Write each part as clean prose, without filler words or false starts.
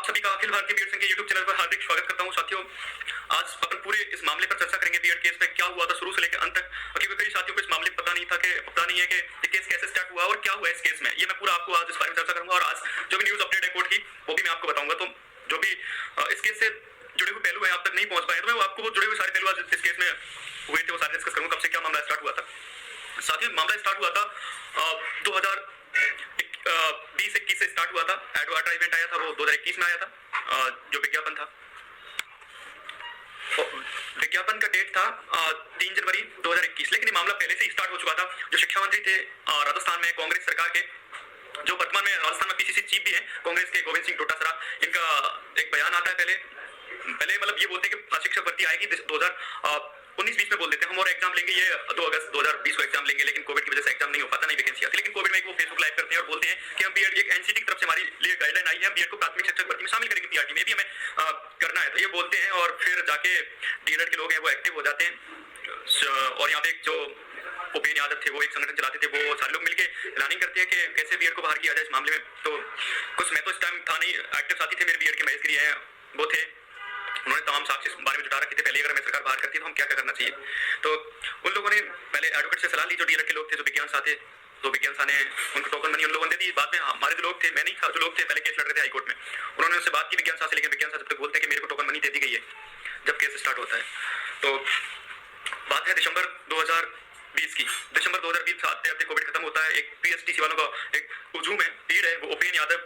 आप सभी का अखिल भारतीय बीएड संघ के यूट्यूब चैनल पर हार्दिक स्वागत करता हूं। साथियों, आज अपन पूरे इस मामले पर चर्चा करेंगे। बीएड केस में क्या हुआ था शुरू से लेकर अंत तक, क्योंकि कई साथियों को इस मामले पता नहीं है कि ये केस कैसे स्टार्ट हुआ और क्या हुआ इस केस में। ये मैं पूरा आपको आज इस बारे में चर्चा करूंगा और आज जो भी न्यूज अपडेट है कोर्ट की वो भी मैं आपको बताऊंगा। तो जो भी इस केस से जुड़े हुए पहलू है आप तक नहीं पहुंच पाए तो मैं आपको वो जुड़े हुए सारे पहलू आज इस केस में हुए थे वो सारे डिस्कस करूंगा। कब से क्या मामला स्टार्ट हुआ था। साथियों, मामला स्टार्ट हुआ था 2020-21 से स्टार्ट हुआ था। एडवर्टाइजमेंट आया था वो 2021 में आया था। जो विज्ञापन था, विज्ञापन का डेट था 3 जनवरी 2021। लेकिन ये मामला पहले से ही स्टार्ट हो चुका था। जो शिक्षा मंत्री थे राजस्थान में कांग्रेस सरकार के, जो वर्तमान में राजस्थान में पीसीसी चीफ भी है कांग्रेस के, गोविंद सिंह डोटासरा, इनका एक बयान आता है पहले मतलब ये बोलते हैं कि शिक्षक भर्ती आएगी 2019-20 में बोल देते हैं हम और एग्जाम लेंगे ये 2 अगस्त 2020 को एग्जाम लेंगे। लेकिन कोविड की वजह से एग्जाम नहीं हो पाता, नहीं वैकेंसी आती। लेकिन कोविड में वो फेसबुक लाइव करते हैं और बोलते हैं कि हम बीएड, एक एनसीटी की तरफ से हमारी लिए गाइडलाइन आई है, हम बीएड को प्राथमिक शिक्षक भर्ती में शामिल करेंगे, पीआरटी में भी हमें करना है। तो ये बोलते हैं और फिर जाके डीएलएड के लोग हैं वो एक्टिव हो जाते हैं। और यहाँ पे एक जो उपेन यादव थे वो एक संगठन चलाते थे, वो सारे लोग मिलकर प्लानिंग करते हैं कि कैसे बीएड को बाहर किया जाए इस मामले में। तो कुछ, मैं तो इस टाइम था नहीं, एक्टिव साथी थे मेरे बीएड के, महेश गिरी हैं वो थे, उन्होंने तमाम साक्ष्य इस बारे में जुटा रखे थे पहले। अगर मैं सरकार बाहर करती है तो हम क्या क्या करना चाहिए। तो उन लोगों ने पहले एडवोकेट से सलाह ली, जो डीएलएड के लोग थे, जो विज्ञान साथ थे, तो विज्ञान सा ने उनको टोकन मनी उन लोगों ने दी। बाद में हमारे जो लोग थे, मैं नहीं था, जो लोग थे पहले केस लड़ रहे थे हाईकोर्ट में, उन्होंने उससे बात की विज्ञान सा से। लेकिन विज्ञान सा जब तक बोलते हैं कि मेरे को टोकन मनी दे दी गई है जब केस स्टार्ट होता है। तो बात है दिसंबर 2020 की। दिसंबर 2020 आते आते कोविड खत्म होता है। एक पीएचडीसी वालों का एक हुजूम है, भीड़ है, वो उपेन यादव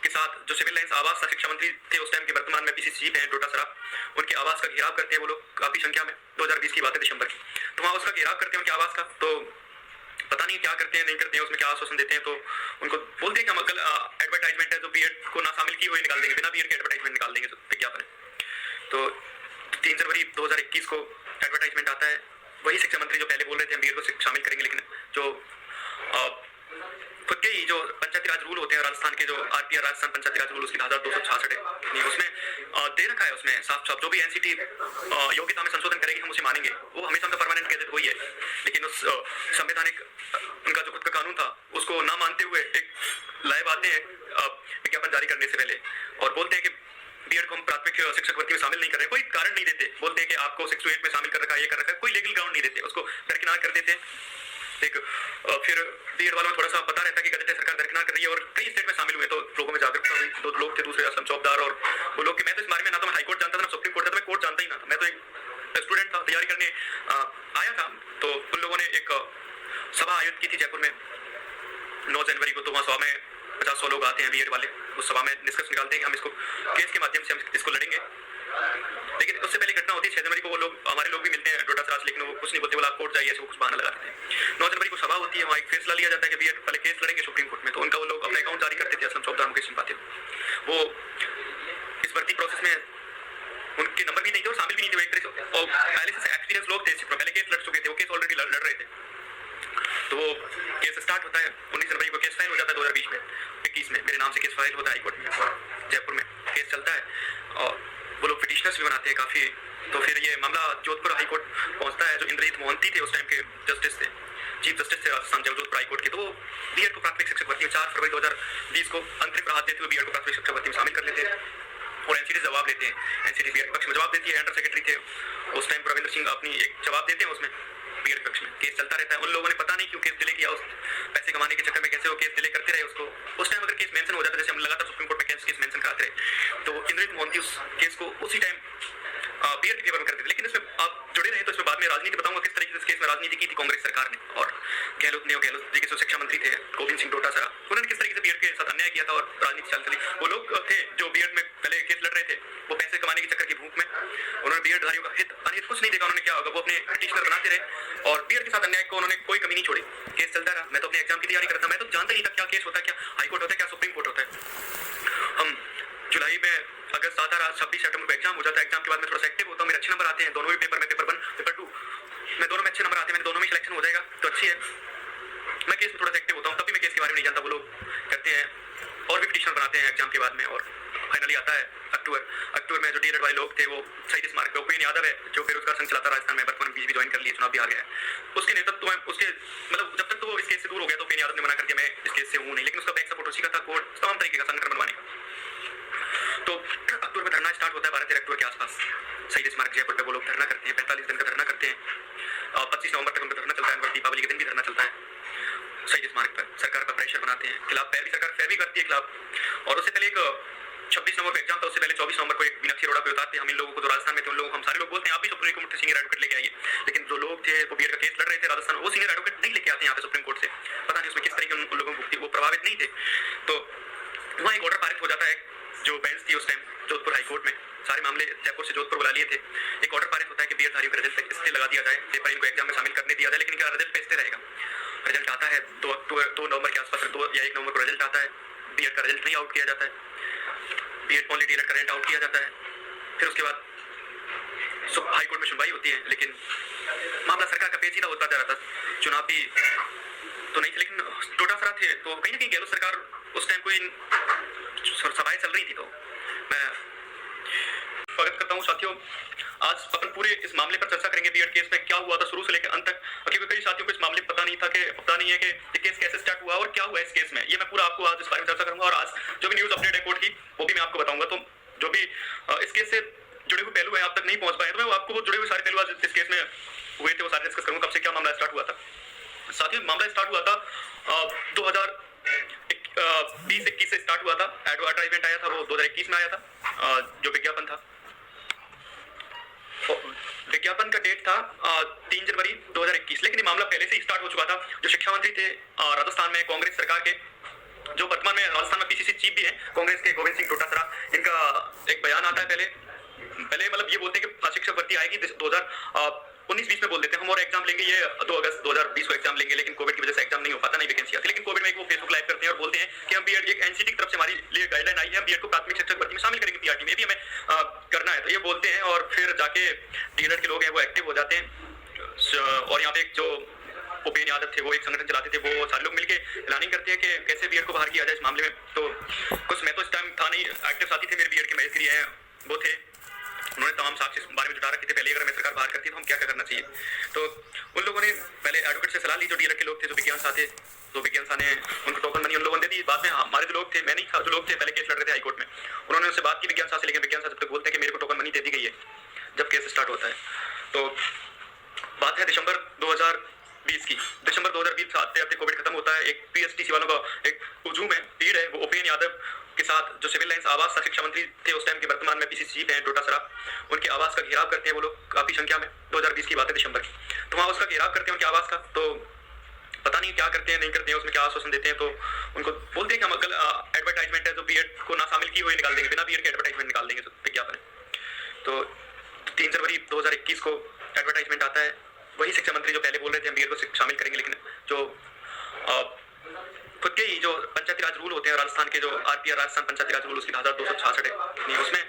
के साथ जो सिविल लाइंस आवास शिक्षा मंत्री थे उस टाइम के, वर्तमान में पीसीसी चीफ हैं डोटासरा, उनके आवास का घेराव करते हैं वो लोग काफी संख्या में। 2020 की बात है दिसंबर की। तो वहां उसका घेराव करते हैं उनके आवास का। तो पता नहीं क्या करते हैं नहीं करते हैं, उसमें क्या आश्वासन देते हैं। तो उनको बोलते हैं कि हम कल एडवर्टाइजमेंट है जो बीएड को ना शामिल किए हुए निकाल देंगे, बिना बीएड के एडवर्टाइजमेंट निकाल देंगे विज्ञापन। तो 3 जनवरी 2021 को एडवर्टाइजमेंट आता है। वही शिक्षा मंत्री जो पहले बोल रहे थे हम बीएड को शामिल करेंगे, लेकिन जो खुद के ही जो पंचायती राज रूल होते हैं राजस्थान के, जो आरपीआर राजस्थान पंचायती राज रूल, उसकी धारा 266 है, उसमें दे रखा है, उसमें साफ साफ जो भी एनसीटी योग्यता में संशोधन करेगी हम उसे मानेंगे। वो हमेशा उनका परमानेंट गैजेट वही है। लेकिन उस संवैधानिक उनका जो खुद का कानून था उसको ना मानते हुए एक लाइव आते हैं विज्ञापन जारी करने से पहले और बोलते हैं कि बीएड को हम प्राथमिक शिक्षक भर्ती में शामिल नहीं कर रहे। कोई कारण नहीं देते, बोलते हैं कि आपको 6 to 8 में शामिल कर रखा है, ये कर रखा है, कोई लीगल ग्राउंड नहीं देते, उसको दरकिनार कर देते। एक फिर बीएड वालों को थोड़ा सा पता रहता है कि गजट सरकार दरकिनार कर रही है और कई स्टेट में शामिल हुए, तो लोगों में जागरूकता हुई। 2 लोग थे, दूसरे असलम चौबदार और वो लोग। मैं तो इस बारे में ना तो मैं हाईकोर्ट जानता था ना सुप्रीम कोर्ट था, तो मैं कोर्ट जानता ही ना था। मैं तो एक स्टूडेंट था, तैयारी करने आया था। तो उन लोगों ने एक सभा आयोजित की थी जयपुर में 9 जनवरी को। तो वहाँ सभा में 50-100 लोग आते हैं बीएड वाले, उस सभा में निष्कर्ष निकालते हैं कि हम इसको केस के माध्यम से हम इसको लड़ेंगे। लेकिन उससे पहले घटना होती है 6 जनवरी को, वो लोग हमारे लोग भी मिलते हैं डोटासरा, लेकिन वो कुछ नहीं बोलते, बोला आप कोर्ट जाइए, ऐसे कुछ बहाना लगाते हैं। 9 जनवरी को सभा होती है, वहाँ एक फैसला लिया जाता है कि बीएड वाले केस लड़ेंगे सुप्रीम कोर्ट में। तो उनका वो लोग अपना अकाउंट जारी करते थे, असलम चौबदार, मुकेश सिंह पाटिल। वो इस भर्ती प्रोसेस में उनके नंबर भी नहीं थे और शामिल भी नहीं थे एक तरह से, और पहले से एक्सपीरियंस लोग थे, पहले केस लड़ चुके थे, वो केस ऑलरेडी लड़ रहे थे। तो वो केस स्टार्ट होता है 19 जनवरी को, केस फाइल हो जाता है 2020 में 21 में मेरे नाम से केस फाइल होता है हाईकोर्ट में जयपुर में। केस चलता है और वो लोग पिटिशनर्स भी बनाते हैं काफी। तो फिर ये मामला जोधपुर हाईकोर्ट पहुंचता है। जो इंद्रजीत मोहंती थे उस टाइम के जस्टिस थे, चीफ जस्टिस थे राजस्थान जोधपुर हाईकोर्ट के। तो वो बीएड को प्राथमिक शिक्षक भर्ती में 4 फरवरी 2020 को अंतरिम राहत देते हुए बीएड को प्राथमिक शिक्षक भर्ती में शामिल कर लेते हैं और एनसीटी जवाब लेते हैं। एनसीटी बीएड पक्ष में जवाब देती है, अंडर सेक्रेटरी थे उस टाइम प्रविंदर सिंह अपनी एक जवाब देते हैं उसमें बीएड पक्ष में। केस चलता रहता है। उन लोगों ने पता नहीं क्यों केस डिले किया, उस पैसे कमाने के चक्कर में कैसे वो केस डिले करते रहे उसको। उस टाइम अगर केस मेंशन हो जाता, जैसे हम लगातार सुप्रीम कोर्ट में केस मेंशन कराते रहे, तो इंद्रजीत मोहंती उस केस को उसी टाइम बीएड के फेवर में करते थे। लेकिन इसमें आप जुड़े रहे तो इसमें बाद में राजनीति बताऊंगा किस तरीके से इस केस में राजनीति की थी कांग्रेस सरकार ने और गहलोत ने। गहलोत जी के जो शिक्षा मंत्री थे गोविंद सिंह डोटासरा, उन्होंने किस तरीके से बीएड के साथ अन्याय किया था और राजनीति चल चली। वो लोग थे जो बीएड में पहले केस लड़ रहे थे, वो पैसे कमाने के चक्कर की भूख में उन्होंने बीएड धारियों का हित अनित कुछ नहीं देखा। उन्होंने क्या होगा, वो अपने पिटिशनर बनाते रहे और बीएड के साथ अन्याय को उन्होंने कोई कमी नहीं छोड़ी। केस चलता रहा। मैं तो अपने एग्जाम की तैयारी करता, मैं तो जानता ही था क्या केस होता है, क्या हाईकोर्ट होता है, क्या सुप्रीम कोर्ट होता है। हम जुलाई में अगस्त आता रहा, 26 सितंबर को एग्जाम हो जाता है। एग्जाम के बाद मैं थोड़ा सा एक्टिव होता हूँ, मेरे अच्छे नंबर आते हैं दोनों ही पेपर में, पेपर 1 पेपर 2 मैं दोनों में अच्छे नंबर आते हैं, मेरे दोनों में सिलेक्शन हो जाएगा तो अच्छी है। मैं केस में थोड़ा सा एक्टिव होता हूँ, तब भी मैं केस के बारे में नहीं जानता। वो लोग करते हैं और भी पिटिशन बनाते हैं एग्जाम के बाद में और फाइनली आता है अक्टूबर में। जो डीएलएड वाले लोग थे वो 37 मार्क पे, उपेन यादव है जो बेरोजगार संघ चलाता राजस्थान में, वर्तमान बीजेपी ज्वाइन कर लिया, चुनाव भी आ गया है। उसके नेतृत्व में उसके मतलब जब तक तो वो इस केस से दूर हो गया तो उपेन यादव ने मना कर दिया मैं इस केस से हूँ नहीं, लेकिन उसका बैक सपोर्ट उसी का था, कोर्ट तमाम तरीके का संगठन बनवाने का। तो अक्टूबर में धरना स्टार्ट होता है 12-13 अक्टूबर के आसपास शहीद स्मारक जयपुर पे। वो लोग धरना करते हैं, 45 दिन का धरना करते हैं। 25 नवंबर तक उनका धरना चलता है और दीपावली के दिन भी धरना चलता है शहीद स्मारक पर। सरकार पर प्रेशर बनाते हैं खिलाफ, सरकार पैर भी करती है खिलाफ। और उससे पहले एक 26 नवंबर को एग्जाम था, उससे पहले 24 नवंबर को एक मीनाक्षी अरोड़ा पे उतारते हैं हम इन लोगों को। तो राजस्थान में थे उन लोगों को हम सारे लोग बोलते हैं आप भी सुप्रीम कोर्ट से सीनियर एडवोकेट लेके आइए, लेकिन जो लोग थे वो बीएड का केस लड़ रहे थे राजस्थान में, वो सीनियर एडवोकेट नहीं लेके आते यहाँ पे सुप्रीम कोर्ट से। पता नहीं उसमें किस तरीके उन लोगों को वो प्रभावित नहीं थे। तो वहाँ एक ऑर्डर पारित हो जाता है, जो बेंच थी उस टाइम जोधपुर हाईकोर्ट में, सारे मामले जयपुर से जोधपुर बुला लिए थे। एक ऑर्डर पारित होता है कि बीएड धारियों का रिजल्ट तक स्टे लगा दिया जाए, पेपर इनको एग्जाम में शामिल करने दिया जाए, लेकिन इनका रिजल्ट पे स्टे रहेगा। रिजल्ट आता है 2 नवंबर के आसपास, 2 या 1 नवंबर को रिजल्ट आता है। बीएड का रिजल्ट नहीं आउट किया जाता है, बीएड पॉलिटी का रिजल्ट आउट किया जाता है। फिर उसके बाद हाईकोर्ट में सुनवाई होती है, लेकिन मामला सरकार का पेचीदा होता जा रहा था। चुनाव भी तो नहीं थे, लेकिन टोटासरा थे, तो कहीं ना कहीं गहलोत सरकार उस टाइम कोई सभाएं चल रही थी। तो मैं स्वागत करता हूँ साथियों, आज अपन पूरे इस मामले पर चर्चा करेंगे। बीएड केस में क्या हुआ था शुरू से लेकर अंत तक, क्योंकि कई साथियों को इस मामले पता नहीं है कि ये केस कैसे स्टार्ट हुआ और क्या हुआ इस केस में। ये मैं पूरा आपको आज इस बारे में चर्चा करूंगा, और आज जो भी न्यूज अपडेट है कोर्ट की वो भी मैं आपको बताऊंगा। तो जो भी इस केस से जुड़े हुए पहलू है आप तक नहीं पहुंच पाए, तो मैं आपको वो जुड़े हुए सारे पहलू आज इस केस में हुए थे वो सारे डिस्कस करूंगा। कब से क्या मामला स्टार्ट हुआ था। साथियों मामला स्टार्ट हुआ था 2020-21 से स्टार्ट हुआ था। एडवर्टाइजमेंट आया था वो 2021 में आया था, जो विज्ञापन था। विज्ञापन का डेट था 3 जनवरी 2021, लेकिन ये मामला पहले से ही स्टार्ट हो चुका था। जो शिक्षा मंत्री थे राजस्थान में कांग्रेस सरकार के, जो वर्तमान में राजस्थान में पीसीसी चीफ भी है कांग्रेस के, गोविंद सिंह डोटासरा, इनका एक बयान आता है पहले मतलब ये बोलते हैं कि शिक्षक भर्ती आएगी 2019-20 में बोल देते हैं हम, और एग्जाम लेंगे ये 2 अगस्त 2020 को एग्जाम लेंगे, लेकिन कोविड की वजह से एग्जाम नहीं हो पाता, नहीं वैकेंसी आती। लेकिन कोविड में वो फेसबुक लाइव करते हैं और बोलते हैं कि हम बीएड, एक एनसीटी की तरफ से हमारी लिए गाइडलाइन आई है, हम बीएड को प्राथमिक शिक्षक भर्ती में शामिल करेंगे, पीआरटी में भी हमें करना है। तो ये बोलते हैं और फिर जाके डीएलएड के लोग हैं वो एक्टिव हो जाते हैं। और यहाँ पे एक जो उपेन यादव थे वो एक संगठन चलाते थे, वो सारे लोग मिलकर प्लानिंग करते हैं कि कैसे बीएड को बाहर किया जाए इस मामले में। तो कुछ मैं तो इस टाइम था नहीं, एक्टिव साथी थे मेरे बीएड के महेश गिरी हैं वो थे, उन्होंने तमाम साक्ष्य इस बारे में जुटा रखे थे पहले, अगर मैं सरकार बाहर करती तो हम क्या करना चाहिए। तो उन लोगों ने पहले एडवोकेट से सलाह ली, जो डीएलएड के लोग थे, जो विज्ञान साथ थे, तो विज्ञान साथ ने उनको टोकन मनी उन लोगों ने दे दी। बाद में हमारे जो लोग थे, मैं नहीं था, जो लोग थे पहले केस लड़ रहे थे हाईकोर्ट में, उन्होंने उनसे बात की विज्ञान साथ से, लेकिन विज्ञान साथ जब तक बोलते हैं कि मेरे को टोकन मनी दे दी गई है जब केस स्टार्ट होता है। तो बात है दिसंबर 2020 की। दिसंबर 2020 आते आते कोविड खत्म होता है। एक पीएसटीसी वालों का एक हुजूम है, भीड़ है, वो उपेन यादव के साथ, जो सिविल लाइंस आवास था, शिक्षा मंत्री थे उस टाइम के, वर्तमान में पीसीसी हैं डोटासरा, उनके आवास का घेराव करते हैं वो लोग काफी संख्या में। 2020 की बात है दिसंबर की। तो वहाँ उसका घेराव करते हैं उनके आवास का। तो पता नहीं क्या करते हैं नहीं करते हैं, उसमें क्या आश्वासन देते हैं। तो उनको बोलते हैं कि हम कल एडवर्टाइजमेंट है जो बीएड को ना शामिल की हुई निकाल देंगे, बिना बीएड के एडवर्टाइजमेंट निकाल देंगे विज्ञापन है। तो 3 जनवरी 2021 को एडवर्टाइजमेंट आता है। वही शिक्षा मंत्री जो पहले बोल रहे थे हम बीएड को शामिल करेंगे, लेकिन जो खुद के ही जो पंचायती राज रूल होते हैं राजस्थान के, जो आरपीआर राजस्थान पंचायती राज रूल उसकी धारा 266 है, उसमें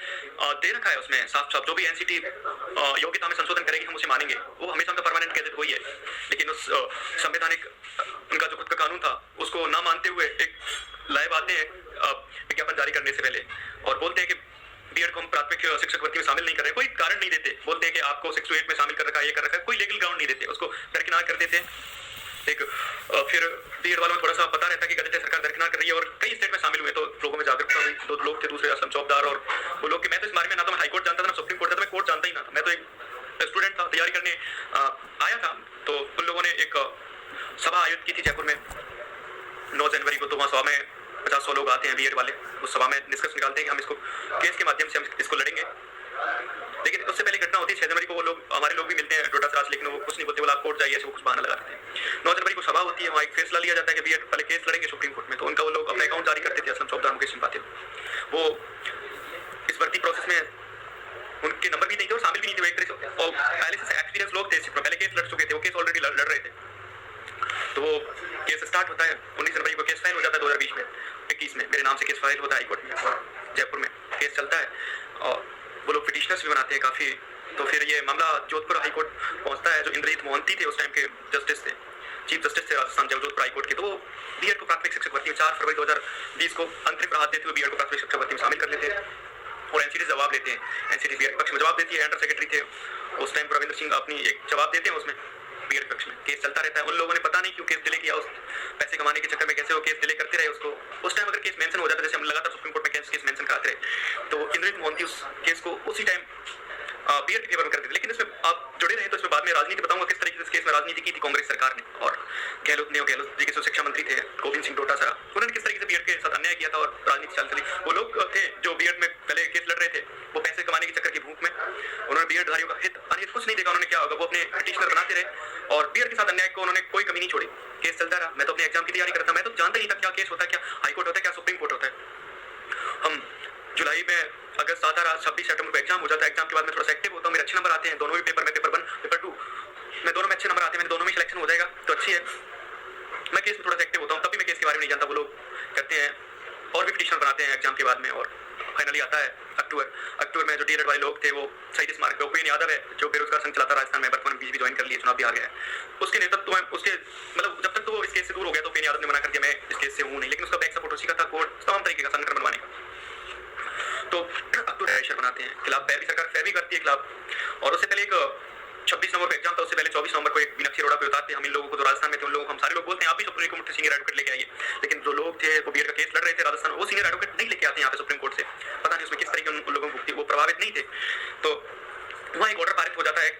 दे रखा है, उसमें साफ साफ जो भी एनसीटी योग्यता में संशोधन करेगी हम उसे मानेंगे। वो हमेशा उनका परमानेंट गैजेट वही है, लेकिन उस संवैधानिक उनका जो खुद का कानून था उसको ना मानते हुए एक लाइव आते हैं विज्ञापन जारी करने से पहले और बोलते हैं कि बीएड को हम प्राथमिक शिक्षक भर्ती में शामिल नहीं कर रहे। कोई कारण नहीं देते, बोलते हैं कि आपको 6 to 8 में शामिल कर रखा है, ये कर रखा है, कोई लीगल ग्राउंड नहीं देते, उसको दरकिनार कर देते। एक फिर बीएड वालों में थोड़ा सा पता रहता है कि गजट सरकार दरकिनार कर रही है, और कई स्टेट में शामिल हुए तो लोगों में जागरूकता हुई। 2 लोग थे, दूसरे असलम चौकदार और वो लोग, मैं तो इस बारे में ना तो मैं हाईकोर्ट जानता था ना सुप्रीम कोर्ट था, मैं कोर्ट जानता ही ना था, मैं तो एक स्टूडेंट था, तैयारी करने आया था। तो उन लोगों ने एक सभा आयोजित की थी जयपुर में 9 जनवरी को। तो वहाँ सभा में 50-100 लोग आते हैं बीएड वाले, उस सभा में निष्कर्ष निकालते हैं कि हम इसको केस के माध्यम से हम इसको लड़ेंगे। लेकिन उससे पहले घटना होती है 6 जनवरी को, वो लोग हमारे लोग भी मिलते हैं डोटासरा, लेकिन वो कुछ नहीं बोलते, बोला आप कोर्ट जाइए, ऐसे वो कुछ बहाना लगाते हैं। 9 जनवरी को सभा होती है, वहाँ एक फैसला लिया जाता है कि बीएड पहले केस लड़ेंगे सुप्रीम कोर्ट में। तो उनका वो लोग अपना अकाउंट जारी करते थे, असलम चौकदार, मुकेश सिंह पाटिल, वो इस भर्ती प्रोसेस में उनके नंबर भी नहीं थे और शामिल भी नहीं थे, एक तरह से और पहले से एक्सपीरियंस लोग थे, पहले केस लड़ चुके थे, वो केस ऑलरेडी लड़ रहे थे। तो वो केस स्टार्ट होता है 19 जनवरी को, केस फाइल हो जाता है 2020 में, 21 में मेरे नाम से केस फाइल होता है हाईकोर्ट में, जयपुर में केस चलता है और वो लोग पिटिशनर्स भी बनाते हैं काफी। तो फिर ये मामला जोधपुर हाईकोर्ट पहुंचता है, जो इंद्रजीत मोहंती थे उस टाइम के जस्टिस थे, चीफ जस्टिस थे राजस्थान जोधपुर हाईकोर्ट के। तो वो बीएड को प्राथमिक शिक्षक भर्ती में 4 फरवरी 2020 को अंतरिम राहत देते हुए बीएड को प्राथमिक शिक्षक भर्ती में शामिल कर लेते हैं और एनसीटी जवाब लेते हैं। एनसीटी बीएड पक्ष में जवाब देती है, अंडर सेक्रेटरी थे उस टाइम रविंद्र सिंह, अपनी एक जवाब देते हैं उसमें बीएड पक्ष में केस चलता रहता है। उन लोगों ने पता नहीं क्यों केस डिले किया, उस पैसे कमाने के चक्कर में कैसे वो केस डिले करते रहे उसको। उस टाइम अगर केस मेंशन हो जाता, जैसे हम लगातार सुप्रीम कोर्ट में केस मेंशन कराते रहे, तो इंद्रजीत मोहंती उस केस को उसी टाइम बीएड के फेवर में करते थे। लेकिन इसमें आप जुड़े रहे तो इसमें बाद में राजनीति बताऊंगा किस तरीके से इस केस में राजनीति की थी कांग्रेस सरकार ने, और गहलोत जी के जो शिक्षा मंत्री थे गोविंद सिंह डोटासरा, उन्होंने किस तरीके से बीएड के साथ अन्याय किया था और राजनीति चल चली। वो लोग थे जो बीएड में पहले केस लड़ रहे थे, वो पैसे कमाने के चक्कर की भूख में उन्होंने बीएड धारियों का हित अनिहित कुछ नहीं देखा। उन्होंने क्या होगा, वो अपने पिटिशनर बनाते रहे और बीएड के साथ अन्याय को उन्होंने कोई कमी नहीं छोड़ी, केस चलता रहा। मैं तो अपने एग्जाम की तैयारी करता, मैं तो जानता ही नहीं था क्या केस होता है, क्या हाईकोर्ट होता है, क्या सुप्रीम कोर्ट होता है। हम जुलाई में अगस्त आता रहा, 26 सितंबर को एग्जाम हो जाता है। एग्जाम के बाद मैं थोड़ा सा एक्टिव होता हूँ, मेरे अच्छे नंबर आते हैं दोनों ही पेपर में, पेपर 1 पेपर 2 में दोनों में अच्छे नंबर आते हैं, मेरे दोनों में सिलेक्शन हो जाएगा तो अच्छी है। मैं केस में थोड़ा सा एक्टिव होता हूँ, तभी मैं केस के बारे में नहीं जानता। वो लोग करते हैं और भी पिटिशन बनाते हैं एग्जाम के बाद में, और फाइनली आता है अक्टूबर में जो डीएलएड वाले लोग थे वो सही मार्क पे ओपिनियन यादव है जो बेरोजगार संघ चलाता राजस्थान में, वर्तमान बीजेपी ज्वाइन कर लिया, चुनाव भी आ गया है। उसके नेतृत्व में उसके मतलब जब तक तो वो इस केस से दूर हो गया तो ओपिनियन यादव ने मना कर दिया मैं इस केस से हूँ नहीं, लेकिन उसका बैक सपोर्ट उसी का था, कोर्ट तमाम तरीके का संगठन बनवाने का। तो प्रेशर बनाते हैं खिलाफ, पैरवी सरकार पैरवी करती है खिलाफ। और उससे पहले एक 26 नवंबर को एग्जाम था, उससे पहले 24 नवंबर को एक मीनाक्षी अरोड़ा पे उतारते हम इन लोगों को जो राजस्थान में थे, उन लोगों को हम सारे लोग बोलते हैं आप भी सुप्रीम कोर्ट से सीनियर एडवोकेट लेके आइए, लेकिन जो लोग थे वो बीएड का केस लड़ रहे थे राजस्थान, वो सीनियर एडवोकेट नहीं लेके आते यहाँ पे सुप्रीम कोर्ट से, पता नहीं उसमें किस तरीके उन लोगों को वो प्रभावित नहीं थे। तो वहाँ एक ऑर्डर पारित हो जाता है,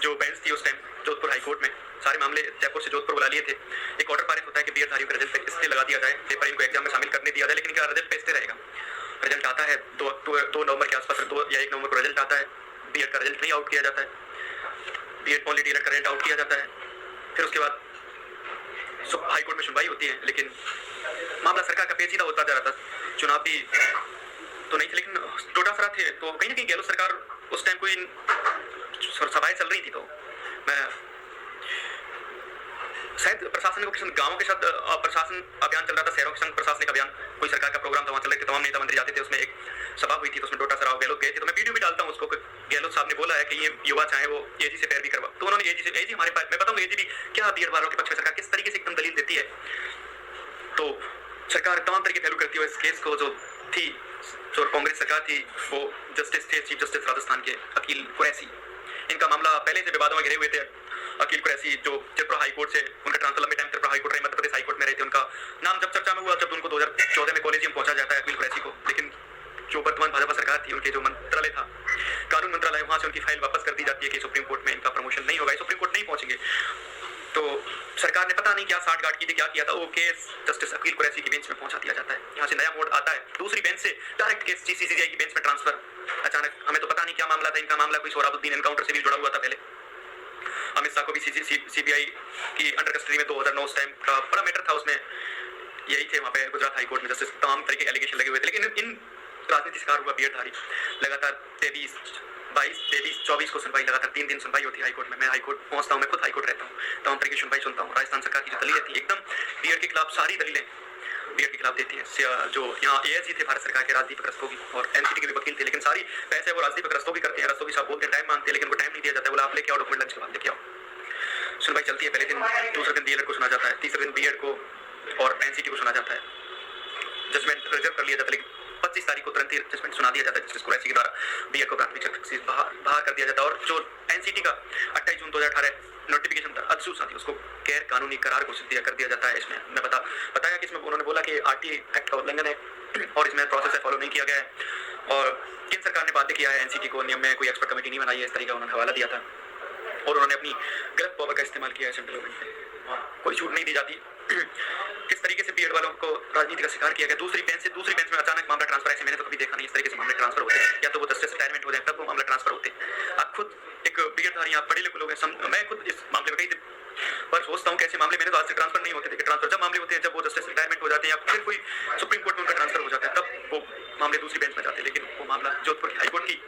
जो बेंच थी उस टाइम जोधपुर हाईकोर्ट में, सारे मामले जयपुर से जोधपुर बुला लिए थे। एक ऑर्डर पारित होता है कि बीएड धारियों का रिजल्ट पे लगा दिया जाए, पेपर इनको एग्जाम में शामिल करने दिया जाए, लेकिन इनका रिजल्ट पेस्ते रहेगा। रिजल्ट आता है 2 नवंबर के आसपास, 2 या 1 नवंबर को रिजल्ट आता है, बीएड का रिजल्ट नहीं आउट किया जाता है, बीएड पॉलिटी डीएलएड का रिजल्ट आउट किया जाता है। फिर उसके बाद हाईकोर्ट में सुनवाई होती है, लेकिन मामला सरकार का पेचीदा होता जा रहा था। चुनाव भी तो नहीं थे, लेकिन डोटासरा थे, तो कहीं ना कहीं गहलोत सरकार उस टाइम कोई सभाएं चल रही थी, तो मैं शायद प्रशासन को गांवों के साथ प्रशासन अभियान चल रहा था, शहरों के संग प्रशासनिक अभियान, कोई सरकार का प्रोग्राम था, वहाँ चल रहे थे, तमाम नेता मंत्री जाते थे। उसमें एक सभा हुई थी तो उसमें डोटासरा और गहलोत गए थे, तो मैं वीडियो भी डालता हूँ उसको। गहलोत साहब ने बोला है कि ये युवा चाहे वो एजी से पैरवी करवा, तो उन्होंने एजी हमारे पास, मैं बताऊंगा एजी भी क्या बीएड वालों के पक्ष में सरकार किस तरीके से एकदम दलील देती है। तो सरकार तमाम तरीके पहलू करती है इस केस को। जो थी जो कांग्रेस सरकार थी वो जस्टिस थे चीफ जस्टिस राजस्थान के अकील कुरैशी, इनका मामला पहले से विवादों में घिरे हुए थे। अकील कुरैशी जो त्रिपुरा हाईकोर्ट से उनका ट्रांसफर लंबे टाइम त्रिपुरा हाईकोर्ट रहे, मध्य प्रदेश हाईकोर्ट में रहे थे, उनका नाम जब चर्चा में हुआ जब उनको 2014 में कॉलेजियम पहुंचा जाता है अकील कुरैशी को, लेकिन जो वर्तमान भाजपा सरकार थी उनके जो मंत्रालय था कानून मंत्रालय, वहां से उनकी फाइल वापस कर दी जाती है कि सुप्रीम कोर्ट में इनका प्रमोशन नहीं होगा, सुप्रीम कोर्ट नहीं पहुंचेंगे। तो सरकार ने पता नहीं क्या साठ गांठ की थी, क्या किया था, वो केस जस्टिस अकील कुरैशी की बेंच में पहुंचा दिया जाता है। यहाँ से नया मोड आता है, दूसरी बेंच से डायरेक्ट केस सीसीसीआई की बेंच में ट्रांसफर। अचानक हमें तो पता नहीं क्या मामला था, इनका मामला कोई सोहराबुद्दीन एनकाउंटर से भी जुड़ा हुआ था पहले। अमित शाह को भी सीबीआई की अंडर कस्टडी में 2009 उस टाइम का बड़ा मैटर था, उसमें यही थे वहाँ पे गुजरात हाईकोर्ट में जस्टिस, तमाम तरह के एलिगेशन लगे हुए थे। लेकिन इन राजनीति शिकार हुआ बीएड धारी, लगातार 23, 22, 24 को सुनवाई, लगातार 3 दिन सुनवाई होती है हाईकोर्ट में। मैं हाईकोर्ट पहुंचता हूँ, मैं खुद हाईकोर्ट रहता हूँ, तमाम तरह की सुनवाई सुनता हूँ। राजस्थान सरकार की जो दलीलें थी एकदम बीएड के खिलाफ, सारी दलीलें बीएड के खिलाफ देती है। जो यहाँ एएसजी थे भारत सरकार के राजदीप रस्तोगी और एनसीटी के भी वकील थे, लेकिन सारी पैसे वो राजदीप रस्तोगी करते हैं। रस्तोगी साहब बोलते हैं टाइम मांगते हैं, लेकिन वो टाइम नहीं दिया जाता है। बोला आप लेके आओ डॉक्यूमेंट, लंच के बाद लेके आओ। सुनवाई चलती है, पहले दिन, दूसरे दिन डीएलएड को सुना जाता है, तीसरे दिन बीएड को और एनसीटी को सुना जाता है। जजमेंट रिजर्व कर लिया जाता है, लेकिन 25 तारीख को तुरंत ही जजमेंट सुना दिया जाता है जस्टिस कुरैशी के द्वारा। बीएड को प्राथमिक से बाहर कर दिया जाता है। और जो एनसीटी का 28 जून 2018 नोटिफिकेशन था, अधिसूचना थी, उसको गैर कानूनी करार घोषित कर दिया जाता है। इसमें मैं बताया कि इसमें उन्होंने बोला कि आरटीआई एक्ट का उल्लंघन है और इसमें प्रोसेस है फॉलो नहीं किया गया है। और केंद्र सरकार ने बाध्य किया है एनसीटी को, नियम में कोई एक्सपर्ट कमेटी नहीं बनाई है, इस तरीके का उन्होंने हवाला दिया था। और उन्होंने अपनी गलत पावर का इस्तेमाल किया है सेंट्रल गवर्नमेंट में, कोई छूट नहीं दी जाती। किस तरीके से बीएड वालों को राजनीति का शिकार किया गया। दूसरी बेंच से दूसरी बेंच में अचानक मामला ट्रांसफर, ऐसे मैंने तो कभी देखा नहीं इस तरीके से मामले ट्रांसफर होते हैं। या तो वो जस्टिस रिटायरमेंट हो जाए तब वो मामला ट्रांसफर होते हैं। आप खुद एक बीएड धारी, आप पढ़े लिखे लोग हैं, मैं खुद इस मामले में कई पर सोचता हूँ कैसे मामले मेरे तो आज से ट्रांसफर नहीं होते थे। ट्रांसफर जब मामले होते हैं जब वो जस्टिस रिटायरमेंट हो जाते हैं या फिर कोई सुप्रीम कोर्ट में उनका ट्रांसफर हो जाता है, तब वो मामले दूसरी बेंच में जाते हैं। लेकिन वो मामला जोधपुर हाईकोर्ट की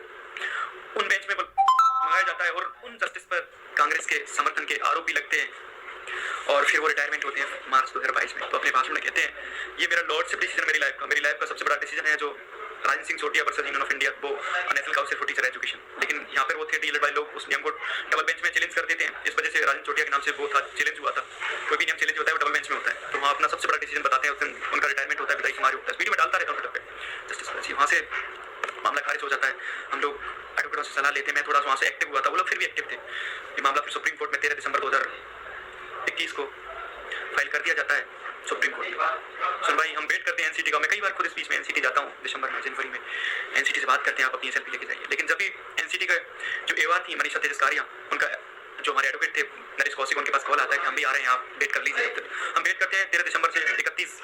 उन बेंच में मंगाया जाता है और उन जस्टिस पर कांग्रेस के समर्थन के आरोपी लगते हैं और फिर वो रिटायरमेंट होते हैं मार्च 2022 में। तो अपने भाषण में कहते हैं ये मेरा लॉर्डशिप डिसीजन मेरी लाइफ का सबसे बड़ा डिसीजन है, जो Rajan Singh Sotiya versus union of India, वो national council for teacher education. लेकिन यहाँ पर वो थे डीएलएड वाले लोग, उस नियम को डबल बेंच में चैलेंज कर देते हैं। इस वजह से राजन सोटिया के नाम से वो था, चैलेंज हुआ था। कोई भी नियम चैलेंज होता है वो डबल बेंच में होता है। तो वहाँ अपना सबसे बड़ा डिसीजन बताते हैं, उस दिन उनका रिटायरमेंट होता है, विदाई समारोह होता है। वीडियो में डालता रहता हूँ ट्विटर पे जस्टिस, वहाँ से मामला खारिज हो जाता है, हम लोग एडवोकेटों से सलाह लेते हैं, मैं थोड़ा सा वहाँ से एक्टिव हुआ था, वो लोग फिर भी एक्टिव थे। ये मामला फिर सुप्रीम कोर्ट में 13 दिसंबर 2021 को फाइल कर दिया जाता है सुप्रीम कोर्ट में। सुनवाई हम वेट करते हैं एनसीटी का, मैं कई बार खुद इस बीच में एनसीटी जाता हूँ, दिसंबर में, जनवरी में एनसीटी से बात करते हैं, आप अपनी एसएलपी लेके जाइए। लेकिन जब भी एनसीटी का जो एवा थी मनीषा तेजस्कारिया, उनका जो हमारे एडवोकेट थे नरेश कौशिक, उनके पास कॉल आता है कि हम भी आ रहे हैं, आप वेट कर लीजिए। हम वेट करते हैं 13 दिसंबर से 31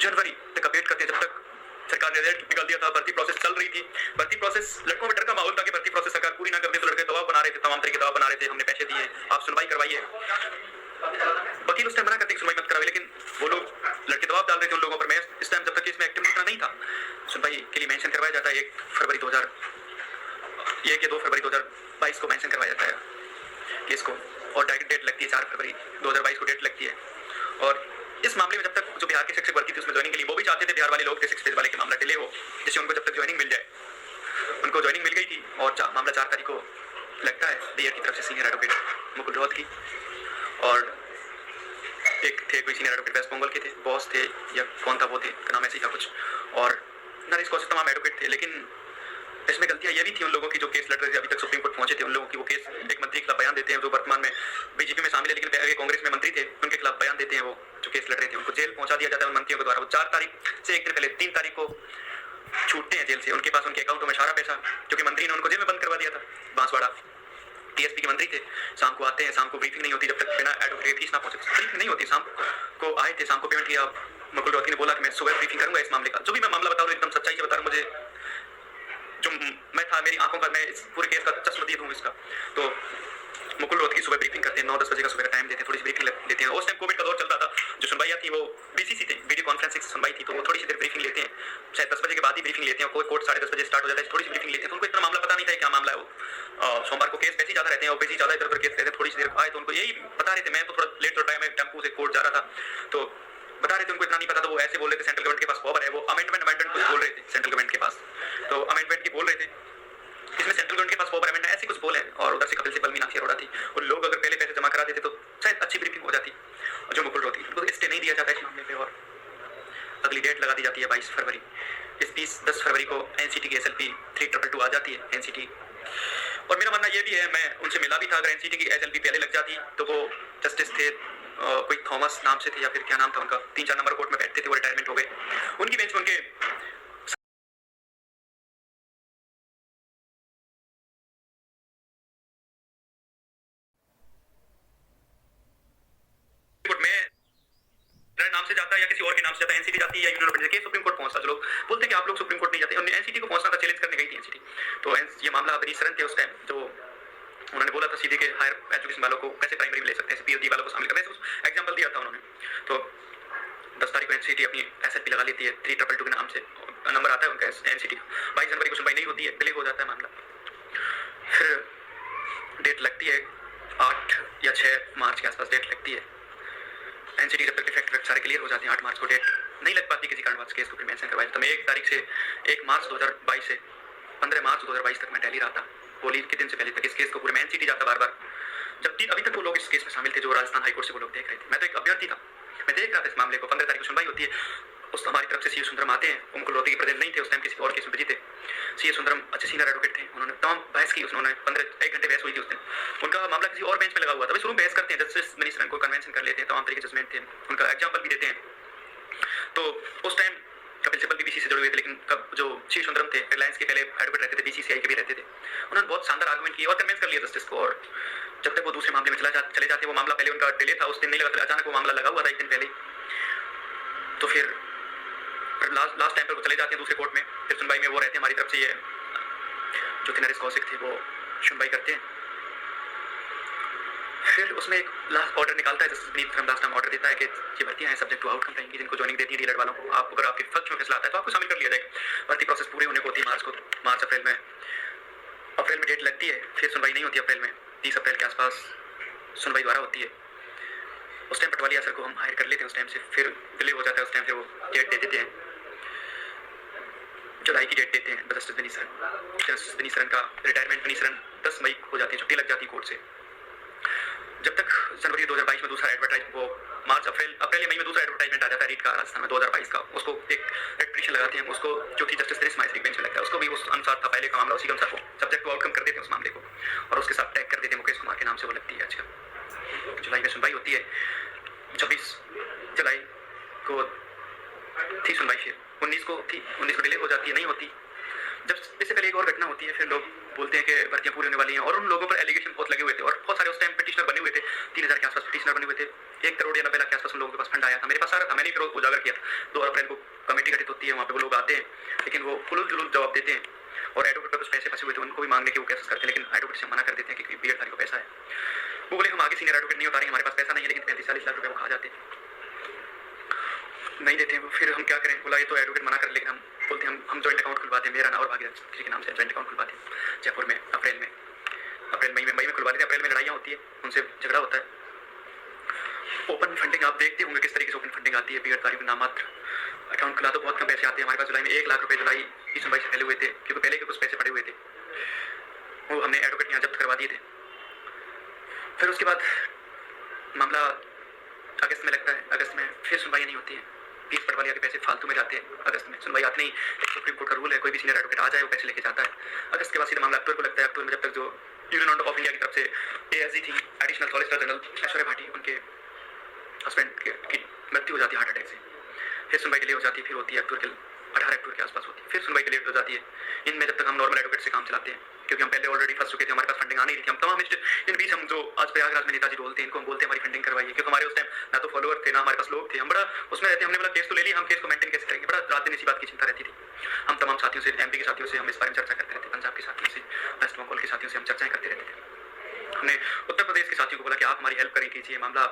जनवरी तक वेट करते हैं, जब तक सरकार ने रिजल्ट निकाल दिया था। भर्ती प्रोसेस चल रही थी, भर्ती प्रोसेस, लड़कों में डर का माहौल था कि भर्ती प्रोसेस सरकार पूरी ना कर दे, तो लड़के दबाव बना रहे थे, तमाम तरीके दबाव बना रहे थे, हमने पैसे दिए, आप सुनवाई करवाइए। वकील उस टाइम मना करते सुनवाई मत करावे, लेकिन वो लोग लड़के दबाव डाल रहे थे उन लोगों पर। मैं इस टाइम जब तक केस में एक्टिव उतना नहीं था, सुनवाई के लिए मेंशन करवाया जाता है 1 फरवरी 2 फरवरी 2022 को मेंशन करवाया जाता है केस को, और डायरेक्ट डेट लगती है 4 फरवरी 2022 को डेट लगती है। और इस मामले में जब तक जो बिहार के शिक्षक भर्ती थी उसमें ज्वाइनिंग के लिए वो भी चाहते थे, बिहार वाले लोग थे 6 फेज वाले के मामला डिले हो, जिससे उनको जब तक ज्वाइनिंग मिल जाए। उनको ज्वाइनिंग मिल गई थी और मामला 4 तारीख को लगता है बीआर की तरफ से सीनियर एडवोकेट मुकुल रोहत की, और एक थे कोई सीनियर एडवोकेट वेस्ट बंगाल के थे, बॉस थे या कौन था वो थे, नाम ऐसे ही था कुछ, और नरेश कौशिक, तमाम एडवोकेट थे। लेकिन इसमें गलतियां ये भी थी उन लोगों की जो केस लड़ रहे थे, अभी तक सुप्रीम कोर्ट पहुंचे थे, उन लोगों की वो केस एक मंत्री के खिलाफ बयान देते हैं जो वर्तमान में बीजेपी में शामिल है, लेकिन पहले कांग्रेस में मंत्री थे, उनके खिलाफ बयान देते हैं, वो जो केस लड़ रहे थे उनको जेल पहुंचा दिया जाता है उन मंत्रियों के द्वारा। वो 4 तारीख से एक दिन पहले 3 तारीख को छूटते हैं जेल से, उनके पास उनके अकाउंटों में सारा पैसा, क्योंकि मंत्री ने उनको जेल में बंद करवा दिया था। बांसवाड़ा टीएसपी के मंत्री थे, शाम को आते हैं, शाम को ब्रीफिंग नहीं होती जब तक बिना एडवोकेट फीस ना पहुंचे, ब्रीफिंग नहीं होती। शाम को आए थे, शाम को पेमेंट किया, मुकुल रोहतगी ने बोला कि मैं सुबह ब्रीफिंग करूंगा इस मामले का। जो भी मैं मामला बता रहा हूँ एकदम सच्चाई से बता रहा हूँ, मुझे जो मैं था, मेरी आंखों का, मैं इस पूरे केस का चश्मदीद हूँ इसका। तो मुकुल रोहतगी सुबह ब्रीफिंग करते हैं, 9-10 बजे का सुबह का टाइम देते हैं, थोड़ी सी ब्रीफिंग लेते हैं। उस टाइम कोविड का दौर चलता था, जो सुनवाइयाँ थी वो बीसीसी थे, वीडियो कॉन्फ्रेंसिंग सुनवाई थी, तो वो थोड़ी सी देर ब्रीफिंग लेते हैं, शायद 10 बजे के बाद ही ब्रीफिंग लेते हैं, कोई कोर्ट 10:30 बजे स्टार्ट हो जाता है, थोड़ी सी ब्रीफिंग लेते हैं। तो उनको इतना मामला पता नहीं था क्या मामला है वो। सोमवार को केस वैसे ही ज्यादा रहते हैं और वैसे ज्यादा इधर उधर केस रहते हैं। थोड़ी सी देर आए तो उनको यही बता रहे थे, मैं तो थोड़ा लेट हो रहा है, मैं टेम्पू से कोर्ट जा रहा था, तो बता रहे थे, उनको इतना नहीं पता था। वो ऐसे बोल रहे थे सेंट्रल गवर्नमेंट के पास पावर है, वो अमेंडमेंट कुछ बोल रहे थे सेंट्रल गवर्नमेंट के पास, तो अमेंडमेंट की बोल रहे थे, इसमें सेंट्रल गवर्नमेंट के पास पावर अमेंडमेंट ऐसे कुछ बोले, और उधर से कपिल सिब्बल, मीनाक्षी अरोड़ा थी, और लोग अगर पहले पैसे जमा करा देते तो शायद अच्छी ब्रीफिंग हो जाती। और जो मुकुल रोहतगी, उनको स्टे नहीं दिया जाता इस मामले पे, और अगली डेट लगा दी जाती है 22 फरवरी। इस 10 फरवरी को एनसीटी की एसएलपी 3222 आ जाती है एनसीटी। और मेरा मानना ये भी है, मैं उनसे मिला भी था, अगर एनसीटी की एसएलपी पहले लग जाती तो वो जस्टिस थे कोई थॉमस नाम से थे, या फिर क्या नाम था उनका, 3-4 नंबर कोर्ट में बैठते थे, वो रिटायरमेंट हो गए, उनकी बेंच में उनके नाम से जाता है या किसी और के नाम से जाता है, एनसीटी जाती है या union of India, supreme court पहुंचता। जो लोग बोलते हैं कि आप लोग सुप्रीम कोर्ट नहीं जाते, उन्हें एनसीटी को पहुंचना था, चैलेंज करने गई थी एनसीटी। तो ये मामला बरी शरण थे उस टाइम, जो उन्होंने बोला था सीधे के हायर एजुकेशन वालों को कैसे प्राइमरी में ले सकते हैं, पीएचडी वालों को शामिल कर, वैसे एग्जाम्पल दिया था उन्होंने। तो 10 तारीख को एनसीटी अपनी एसएलपी लगा लेती है 3222 के नाम से, नंबर आता है उनका एनसीटी का। 22 जनवरी को सुनवाई नहीं होती है, डिले हो जाता है मामला, फिर डेट लगती है 8 या 6 मार्च के आसपास डेट लगती है। एनसीटी जब तक डिफेक्ट सारे क्लियर हो जाते हैं, 8 मार्च को डेट नहीं लग पाती किसी कारणवश केस को फिर मेंशन करवाया। तो मैं 1 तारीख से 1 मार्च 2022 से 15 मार्च 2022 तक मैं दिल्ली रहा था, होली के दिन से पहले तक इस केस को पूरे मैं एनसीटी जाता बार बार, जबकि अभी तक वो लोग इस केस में शामिल थे जो राजस्थान हाईकोर्ट से वो लोग देख रहे थे। मैं तो एक अभ्यर्थी था, मैं देख रहा था इस मामले को। 15 तारीख को सुनवाई होती है, उस हमारी तरफ से सीए सुंदरम आते हैं, उनको रोहतगी प्रेजेंट नहीं थे उस टाइम, किसी और केस में बिजी थे। सीए सुंदरम अच्छे सीनियर एडवोकेट थे, उन्होंने तमाम बहस की, उन्होंने 1 घंटे बहस हुई थी उस दिन। उनका मामला किसी और बेंच में लगा हुआ था, शुरू बहस करते हैं, जस्टिस मिनिस्टर को कन्वेंशन कर लेते हैं, तमाम तरीके के जजमेंट थे, उनका एग्जाम्पल भी देते हैं। तो उस टाइम कपिल सिब्बल भी बीसी से जुड़े हुए थे, लेकिन जो सीए सुंदरम थे रिलायंस के पहले एडवोकेट रहते थे, बीसीसीआई के भी रहते थे, उन्होंने बहुत शानदार आर्गुमेंट किया और कन्वेंस कर लिया जस्टिस को। और जब तक वो दूसरे मामले में चले जाते, वो मामला पहले उनका डिले था, उस दिन नहीं लगा, अचानक वो मामला लगा हुआ था 1 दिन पहले, तो फिर लास्ट टाइम पर वो चले जाते हैं दूसरे कोर्ट में, फिर सुनवाई में वो रहते हैं हमारी तरफ से, ये जो थे नरेश कौशिक थे वो सुनवाई करते हैं। फिर उसमें एक लास्ट ऑर्डर निकालता है, जस्टिस विनीत रामदास नाम ऑर्डर देता है कि ये भर्तियां हैं सब्जेक्ट टू आउटकम रहेंगी, जिनको ज्वाइनिंग देती है डीलर वालों को, आप अगर आपके पक्ष में फैसला आता है तो आपको शामिल कर लिया जाएगा। भर्ती प्रोसेस पूरी होने को होती है मार्च अप्रैल में डेट लगती है, फिर सुनवाई नहीं होती अप्रैल में, 30 अप्रैल के आसपास सुनवाई दोबारा होती है। उस टाइम पटवाली सर को हम हायर कर लेते हैं उस टाइम से, फिर डिले हो जाता है, उस टाइम फिर वो डेट दे देते हैं, जुलाई की डेट देते हैं। जस्टिस विनीत सरन का रिटायरमेंट, विनीत सरन 10 मई हो जाती है, छुट्टी लग जाती है कोर्ट से। जब तक जनवरी 2022 में दूसरा एडवर्टाइज वो मार्च अप्रैल या मई में दूसरा एडवर्टाइजमेंट आ जाता है रीट का राजस्थान में 2022 का, उसको एक पिटीशन लगाते हैं, उसको जो कि जस्टिस दिनेश माहेश्वरी बेंच में लगता है, उसको भी उस अनुसार था पहले का मामला, उसी के अनुसार वो सब्जेक्ट को आउटकम कर देते हैं उस मामले को, और उसके साथ टैग कर देते हैं मुकेश कुमार के नाम से वो लगती है। अच्छा, जुलाई में सुनवाई होती है, 26 जुलाई को थी सुनवाई, फिर 19 को थी, 19 को डिले हो जाती है, नहीं होती। जब इससे पहले एक और घटना होती है, फिर लोग बोलते हैं कि भर्तियां पूरी होने वाली हैं, और उन लोगों पर एलिगेशन बहुत लगे हुए थे, और बहुत सारे उस टाइम पिटिशनर बने हुए थे, 3000 के आसपास पिटिशनर बने हुए थे, 1 करोड़ या 90 लाख के आसपास उन लोगों के पास फंड आया था, मेरे पास आ रहा था, मैंने फिर उजागर किया था। 2 अप्रैल को कमेटी गठित होती है, वहाँ पे वो लोग आते हैं, लेकिन वो फुल जुलूल जवाब देते हैं, और एडवोकेट पर कुछ पैसे फंसे हुए थे, उनको भी मांगने की वो केसेस करते हैं, लेकिन एडवोकेट से मना कर देते हैं कि बीएड धारी को पैसा है। वो बोले हम आगे सीनियर एडवोकेट नहीं उठा रहे, हमारे पास पैसा नहीं है, लेकिन 35-40 लाख रुपये वो खा जाते हैं, नहीं देते हैं। फिर हम क्या करें, बोला ये तो एडवोकेट मना कर, लेकिन हम बोलते हैं हम जॉइंट अकाउंट खुलवाते हैं, मेरा नाम और भागीरथ जी के नाम से जॉइंट अकाउंट खुलवाते हैं जयपुर में, मई में खुलवा देते हैं। अप्रैल में लड़ाइयाँ होती है, उनसे झगड़ा होता है। ओपन फंडिंग आप देखते होंगे किस तरीके से ओपन फंडिंग आती है, बीएड कार्य में नामात्र अकाउंट खुला तो बहुत कम पैसे आते हैं। हमारे पास जुलाई में 1 लाख रुपए जुलाई की सुनवाई से पहले हुए थे, क्योंकि पहले के कुछ पैसे पड़े हुए थे, वो हमने एडवोकेट यहाँ जब्त करवा दिए थे। फिर उसके बाद मामला अगस्त में लगता है, अगस्त में फिर सुनवाई नहीं होती है, 20 पटवालिया के पैसे फालतू में जाते हैं। अगस्त में सुनवाई आती नहीं, एक सुप्रीम कोर्ट का रूल है, कोई भी सीनियर एडवोकेट आ जाए वो पैसे लेके जाता है। अगस्त के बाद सीधा मामला अक्टूबर को लगता है। अक्टूबर में जब तक जो यूनियन ऑफ इंडिया की तरफ से एएसजी थी, additional solicitor general Aishwarya Bhati, उनके हस्बैंड की मृत्यु हो जाती है हार्ट अटैक से, फिर सुनवाई डिले हो जाती है, फिर होती है 18 अक्टूबर के आसपास होती है, फिर सुनवाई डिले हो जाती है। इनमें जब तक हम नॉर्मल एडवोकेट से काम चलाते हैं, क्योंकि हम पहले ऑलरेडी फंस चुके थे, हमारे पास फंडिंग आ नहीं रही थी। हम तमाम इन बीच हम जो आज प्रयागराज में नेताजी बोलते हैं, इनको हम बोलते हैं हमारी फंडिंग करवाइए, क्योंकि हमारे उस टाइम ना तो फॉलोअर थे, ना हमारे पास लोग थे, हम बड़ा उसमें रहते। हमने बोला केस तो ले लिया, हम केस को मेंटेन कैसे करेंगे, बड़ा रात दिन इसी बात की चिंता रहती थी। हम तमाम साथियों से, एमपी के साथियों से हम इस बारे में चर्चा करते रहते, पंजाब के साथियों से, वेस्ट बंगाल के साथियों से हम चर्चाएं करते रहते थे। हमने उत्तर प्रदेश के साथियों को बोला कि आप हमारी हेल्प करें, कीजिए, मामला